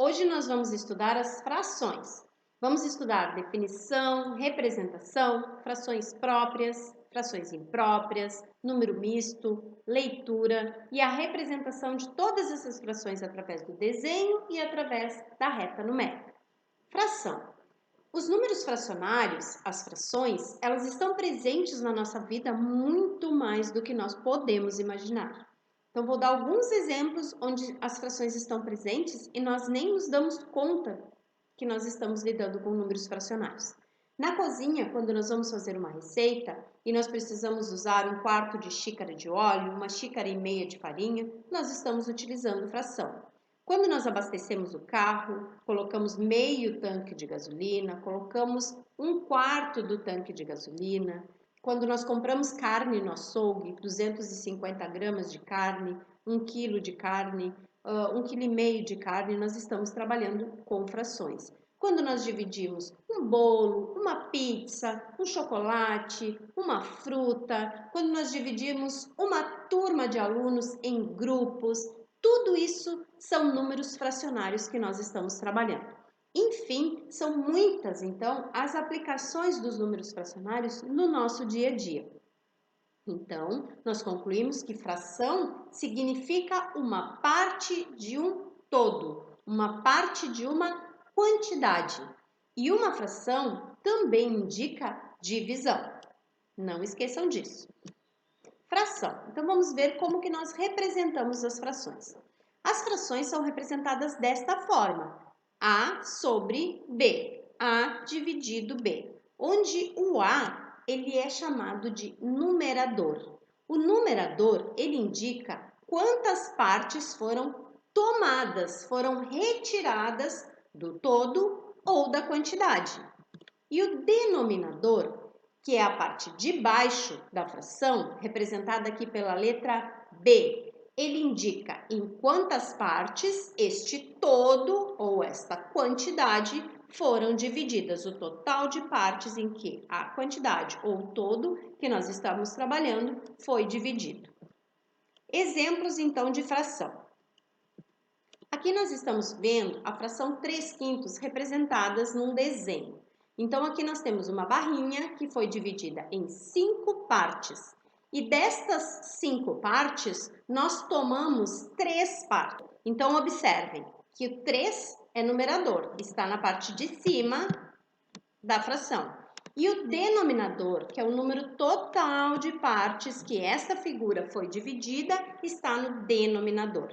Hoje nós vamos estudar as frações. Vamos estudar definição, representação, frações próprias, frações impróprias, número misto, leitura e a representação de todas essas frações através do desenho e através da reta numérica. Fração. Os números fracionários, as frações, elas estão presentes na nossa vida muito mais do que nós podemos imaginar. Então, vou dar alguns exemplos onde as frações estão presentes e nós nem nos damos conta que nós estamos lidando com números fracionários. Na cozinha, quando nós vamos fazer uma receita e nós precisamos usar 1/4 de xícara de óleo, 1,5 xícaras de farinha, nós estamos utilizando fração. Quando nós abastecemos o carro, colocamos meio tanque de gasolina, colocamos 1/4 do tanque de gasolina. Quando nós compramos carne no açougue, 250 gramas de carne, 1 quilo de carne, 1,5 quilo de carne, nós estamos trabalhando com frações. Quando nós dividimos um bolo, uma pizza, um chocolate, uma fruta, quando nós dividimos uma turma de alunos em grupos, tudo isso são números fracionários que nós estamos trabalhando. Enfim, são muitas, então, as aplicações dos números fracionários no nosso dia a dia. Então, nós concluímos que fração significa uma parte de um todo, uma parte de uma quantidade. E uma fração também indica divisão. Não esqueçam disso. Fração. Então, vamos ver como que nós representamos as frações. As frações são representadas desta forma: A sobre B, A dividido B, onde o A ele é chamado de numerador. O numerador ele indica quantas partes foram tomadas, foram retiradas do todo ou da quantidade. E o denominador, que é a parte de baixo da fração, representada aqui pela letra B, ele indica em quantas partes este todo ou esta quantidade foram divididas, o total de partes em que a quantidade ou todo que nós estamos trabalhando foi dividido. Exemplos, então, de fração. Aqui nós estamos vendo a fração 3/5 representadas num desenho. Então, aqui nós temos uma barrinha que foi dividida em 5 partes. E destas 5 partes, nós tomamos 3 partes. Então, observem que o 3 é numerador, está na parte de cima da fração. E o denominador, que é o número total de partes que esta figura foi dividida, está no denominador.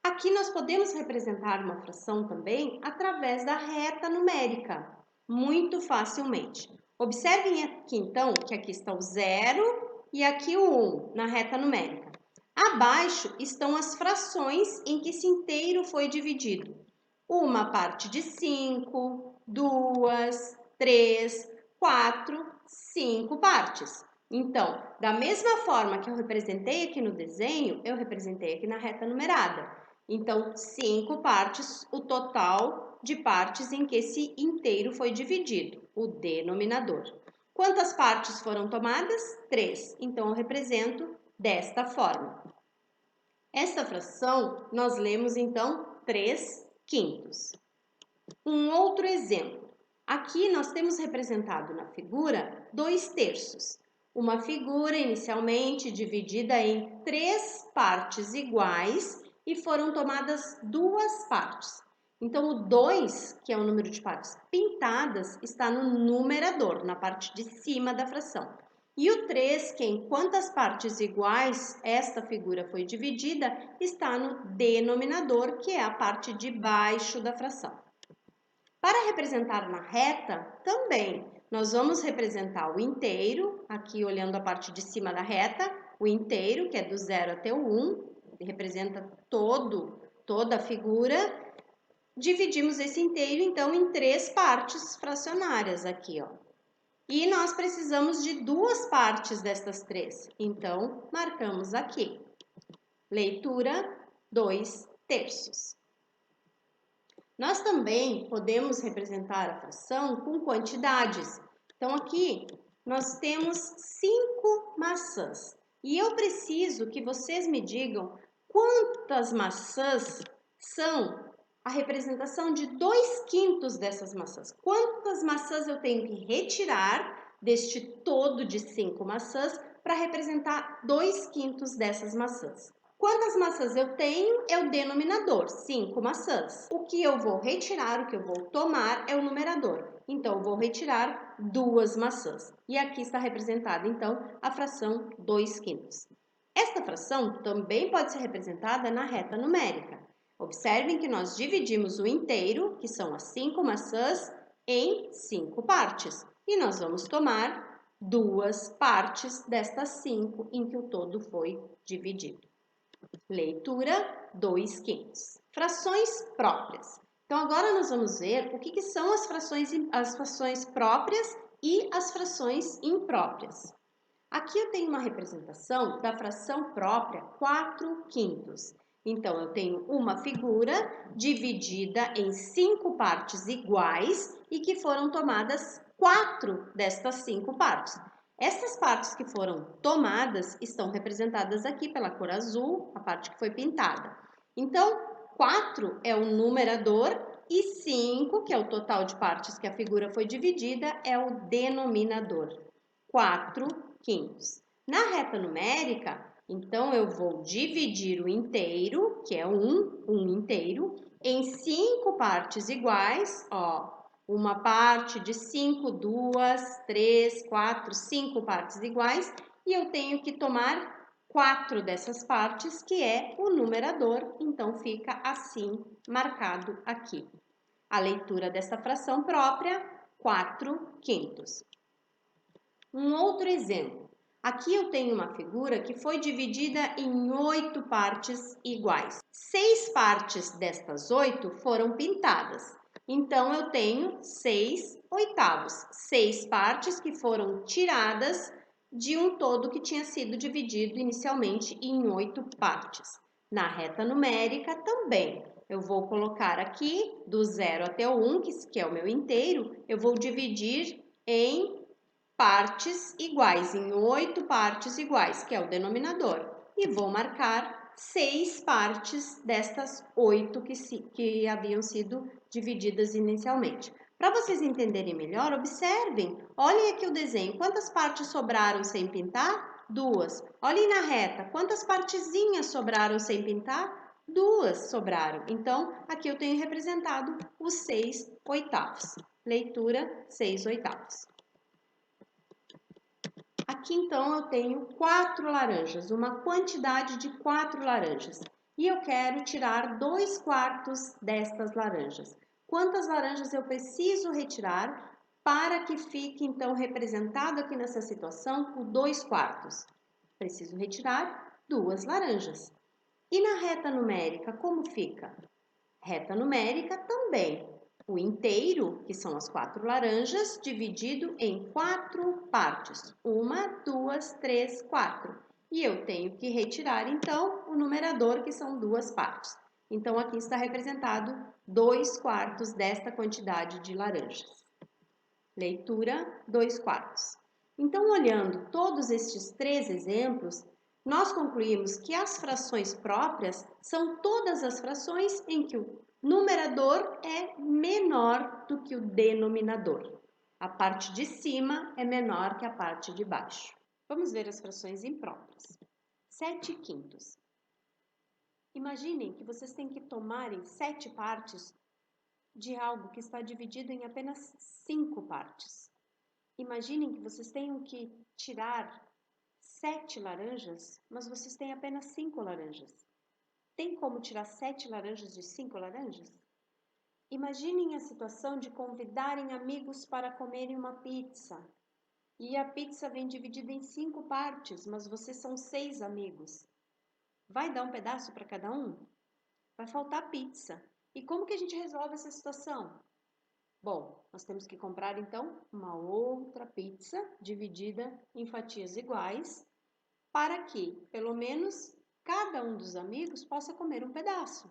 Aqui nós podemos representar uma fração também através da reta numérica, muito facilmente. Observem aqui então que aqui está o 0 e aqui o 1 na reta numérica. Abaixo estão as frações em que esse inteiro foi dividido. Uma parte de 5, 2, 3, 4, 5 partes. Então, da mesma forma que eu representei aqui no desenho, eu representei aqui na reta numerada. Então, 5 partes, o total de partes em que esse inteiro foi dividido, o denominador. Quantas partes foram tomadas? 3. Então, eu represento desta forma. Esta fração, nós lemos, então, 3/5. Um outro exemplo. Aqui nós temos representado na figura 2/3. Uma figura inicialmente dividida em 3 partes iguais e foram tomadas 2 partes. Então, o 2, que é o número de partes pintadas, está no numerador, na parte de cima da fração. E o 3, que é em quantas partes iguais esta figura foi dividida, está no denominador, que é a parte de baixo da fração. Para representar na reta, também, nós vamos representar o inteiro, aqui olhando a parte de cima da reta, o inteiro, que é do 0 até o 1, representa toda a figura. Dividimos esse inteiro, então, em 3 partes fracionárias aqui, ó. E nós precisamos de 2 partes destas 3, então, marcamos aqui. Leitura, 2/3. Nós também podemos representar a fração com quantidades. Então, aqui nós temos 5 maçãs. E eu preciso que vocês me digam quantas maçãs são a representação de 2/5 dessas maçãs. Quantas maçãs eu tenho que retirar deste todo de 5 maçãs para representar 2/5 dessas maçãs? Quantas maçãs eu tenho é o denominador, 5 maçãs. O que eu vou retirar, o que eu vou tomar é o numerador. Então, eu vou retirar 2 maçãs. E aqui está representada, então, a fração 2/5. Esta fração também pode ser representada na reta numérica. Observem que nós dividimos o inteiro, que são as 5 maçãs, em 5 partes. E nós vamos tomar 2 partes destas 5 em que o todo foi dividido. Leitura 2/5. Frações próprias. Então, agora nós vamos ver o que são as frações próprias e as frações impróprias. Aqui eu tenho uma representação da fração própria 4/5. Então, eu tenho uma figura dividida em 5 partes iguais e que foram tomadas 4 destas 5 partes. Essas partes que foram tomadas estão representadas aqui pela cor azul, a parte que foi pintada. Então, 4 é o numerador e 5, que é o total de partes que a figura foi dividida, é o denominador. 4/5. Na reta numérica, então eu vou dividir o inteiro, que é um inteiro, em 5 partes iguais, ó. Uma parte de 5, 2, 3, 4, 5 partes iguais, e eu tenho que tomar 4 dessas partes, que é o numerador, então fica assim marcado aqui. A leitura dessa fração própria, 4/5. Um outro exemplo. Aqui eu tenho uma figura que foi dividida em 8 partes iguais. 6 partes destas 8 foram pintadas. Então, eu tenho 6/8. 6 partes que foram tiradas de um todo que tinha sido dividido inicialmente em 8 partes. Na reta numérica também. Eu vou colocar aqui do 0 até o 1, que é o meu inteiro, eu vou dividir em partes iguais, em 8 partes iguais, que é o denominador. E vou marcar 6 partes destas 8 que haviam sido divididas inicialmente. Para vocês entenderem melhor, observem. Olhem aqui o desenho. Quantas partes sobraram sem pintar? 2. Olhem na reta. Quantas partezinhas sobraram sem pintar? 2 sobraram. Então, aqui eu tenho representado os 6/8. Leitura 6/8. Aqui, então, eu tenho 4 laranjas, uma quantidade de 4 laranjas. E eu quero tirar 2/4 destas laranjas. Quantas laranjas eu preciso retirar para que fique, então, representado aqui nessa situação o 2/4? Preciso retirar 2 laranjas. E na reta numérica, como fica? Reta numérica também. O inteiro, que são as 4 laranjas, dividido em 4 partes. 1, 2, 3, 4. E eu tenho que retirar, então, o numerador, que são 2 partes. Então, aqui está representado 2/4 desta quantidade de laranjas. Leitura 2/4. Então, olhando todos estes 3 exemplos, nós concluímos que as frações próprias são todas as frações em que o numerador é menor do que o denominador. A parte de cima é menor que a parte de baixo. Vamos ver as frações impróprias. 7/5. Imaginem que vocês têm que tomarem 7 partes de algo que está dividido em apenas 5 partes. Imaginem que vocês tenham que tirar 7 laranjas, mas vocês têm apenas 5 laranjas. Tem como tirar 7 laranjas de 5 laranjas? Imaginem a situação de convidarem amigos para comerem uma pizza. E a pizza vem dividida em 5 partes, mas vocês são 6 amigos. Vai dar um pedaço para cada um? Vai faltar pizza. E como que a gente resolve essa situação? Bom, nós temos que comprar então uma outra pizza dividida em fatias iguais para que, pelo menos, cada um dos amigos possa comer um pedaço.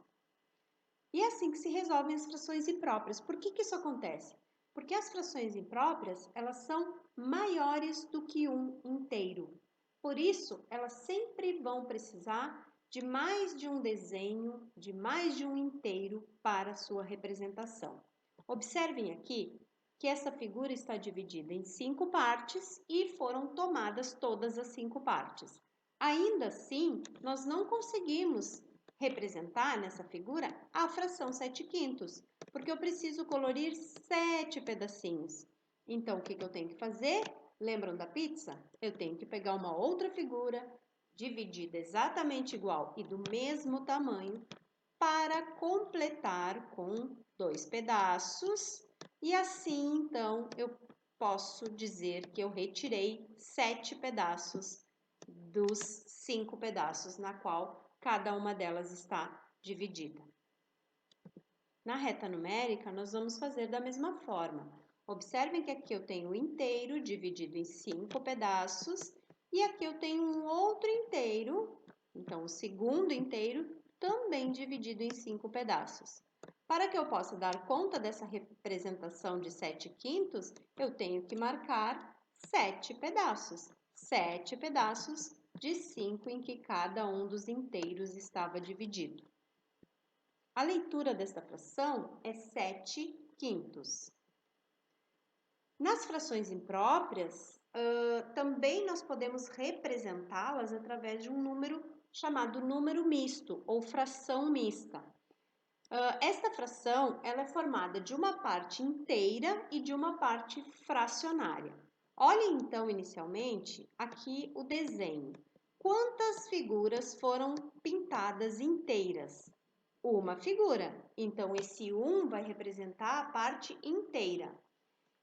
E é assim que se resolvem as frações impróprias. Por que isso acontece? Porque as frações impróprias, elas são maiores do que um inteiro. Por isso, elas sempre vão precisar de mais de um desenho, de mais de um inteiro para sua representação. Observem aqui que essa figura está dividida em 5 partes e foram tomadas todas as 5 partes. Ainda assim, nós não conseguimos representar nessa figura a fração 7/5, porque eu preciso colorir 7 pedacinhos. Então, o que eu tenho que fazer? Lembram da pizza? Eu tenho que pegar uma outra figura, dividida exatamente igual e do mesmo tamanho, para completar com 2 pedaços, e assim, então, eu posso dizer que eu retirei 7 pedaços dos 5 pedaços na qual cada uma delas está dividida. Na reta numérica, nós vamos fazer da mesma forma. Observem que aqui eu tenho o inteiro dividido em 5 pedaços e aqui eu tenho um outro inteiro, então o segundo inteiro, também dividido em 5 pedaços. Para que eu possa dar conta dessa representação de 7/5, eu tenho que marcar 7 pedaços. 7 pedaços de 5 em que cada um dos inteiros estava dividido. A leitura desta fração é 7/5. Nas frações impróprias, também nós podemos representá-las através de um número chamado número misto ou fração mista. Esta fração ela é formada de uma parte inteira e de uma parte fracionária. Olhem então inicialmente aqui o desenho. Quantas figuras foram pintadas inteiras? Uma figura. Então, esse 1 vai representar a parte inteira.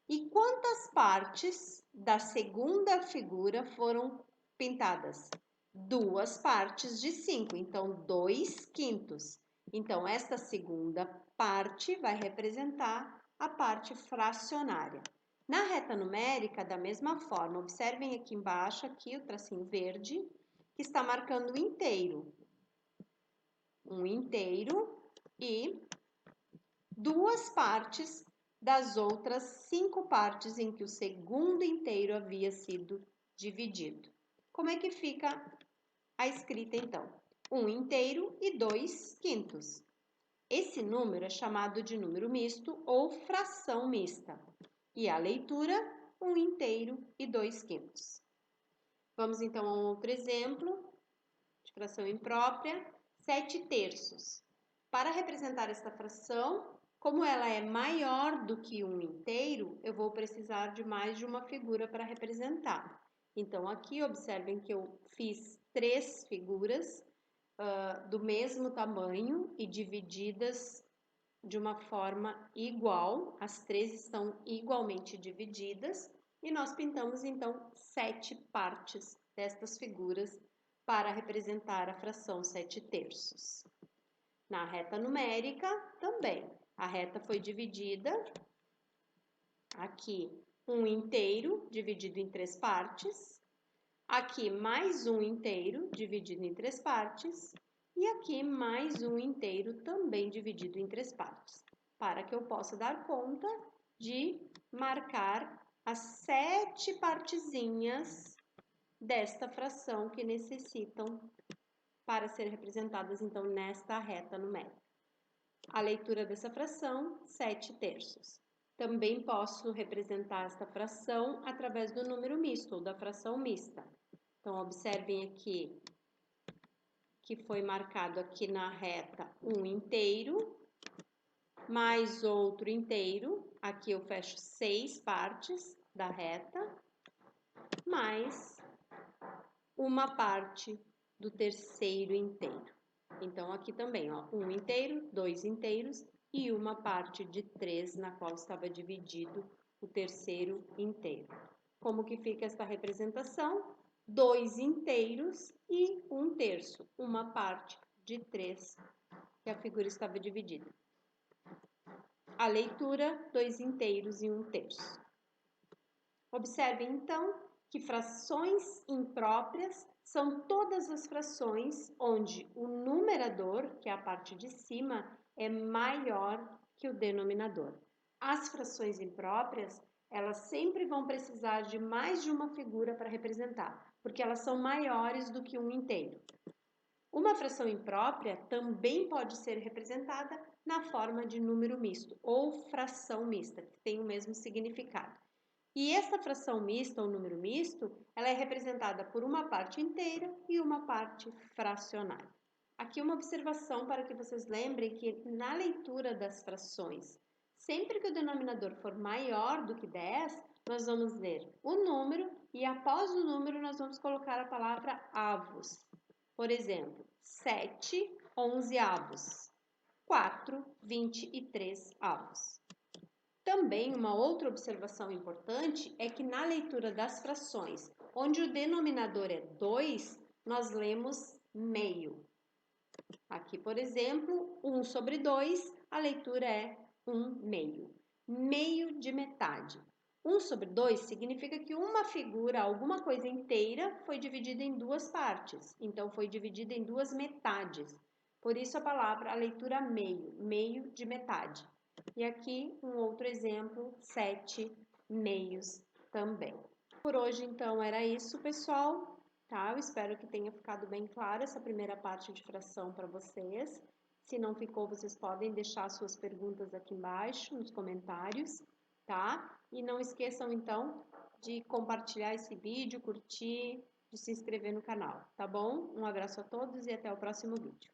E quantas partes da segunda figura foram pintadas? 2 partes de 5, então 2/5. Então, esta segunda parte vai representar a parte fracionária. Na reta numérica, da mesma forma, observem aqui embaixo, aqui o tracinho verde, que está marcando o inteiro. Um inteiro e 2 partes das outras 5 partes em que o segundo inteiro havia sido dividido. Como é que fica a escrita então? 1 inteiro e 2/5. Esse número é chamado de número misto ou fração mista. E a leitura, 1 inteiro e 2/5. Vamos então a um outro exemplo de fração imprópria, 7/3. Para representar esta fração, como ela é maior do que 1 inteiro, eu vou precisar de mais de uma figura para representar. Então, aqui observem que eu fiz 3 figuras do mesmo tamanho e divididas de uma forma igual. As 3 estão igualmente divididas e nós pintamos então 7 partes destas figuras para representar a fração 7/3. Na reta numérica também, a reta foi dividida aqui 1 inteiro dividido em 3 partes, aqui mais 1 inteiro dividido em 3 partes e aqui mais 1 inteiro também dividido em 3 partes, para que eu possa dar conta de marcar as 7 partezinhas desta fração que necessitam para ser representadas então nesta reta numérica. A leitura dessa fração, 7/3. Também posso representar esta fração através do número misto ou da fração mista. Então, observem aqui que foi marcado aqui na reta 1 inteiro, mais outro inteiro. Aqui eu fecho 6 partes da reta, mais uma parte do terceiro inteiro. Então, aqui também, ó, 1 inteiro, 2 inteiros e uma parte de 3 na qual estava dividido o terceiro inteiro. Como que fica esta representação? 2 inteiros e 1/3, uma parte de 3 que a figura estava dividida. A leitura, 2 inteiros e 1/3. Observem, então, que frações impróprias são todas as frações onde o numerador, que é a parte de cima, é maior que o denominador. As frações impróprias, elas sempre vão precisar de mais de uma figura para representar, porque elas são maiores do que 1 inteiro. Uma fração imprópria também pode ser representada na forma de número misto ou fração mista, que tem o mesmo significado. E essa fração mista ou número misto, ela é representada por uma parte inteira e uma parte fracionária. Aqui uma observação para que vocês lembrem que na leitura das frações, sempre que o denominador for maior do que 10, nós vamos ler o número e após o número nós vamos colocar a palavra avos. Por exemplo, 7 onzeavos, 4 23 avos. Também uma outra observação importante é que na leitura das frações, onde o denominador é 2, nós lemos meio. Aqui, por exemplo, 1 sobre 2, a leitura é 1 meio. Meio de metade. 1 sobre 2 significa que uma figura, alguma coisa inteira, foi dividida em duas partes. Então, foi dividida em duas metades. Por isso a leitura meio, meio de metade. E aqui um outro exemplo, 7 meios também. Por hoje, então, era isso, pessoal. Tá? Eu espero que tenha ficado bem claro essa primeira parte de fração para vocês. Se não ficou, vocês podem deixar suas perguntas aqui embaixo nos comentários, tá? E não esqueçam, então, de compartilhar esse vídeo, curtir, de se inscrever no canal, tá bom? Um abraço a todos e até o próximo vídeo.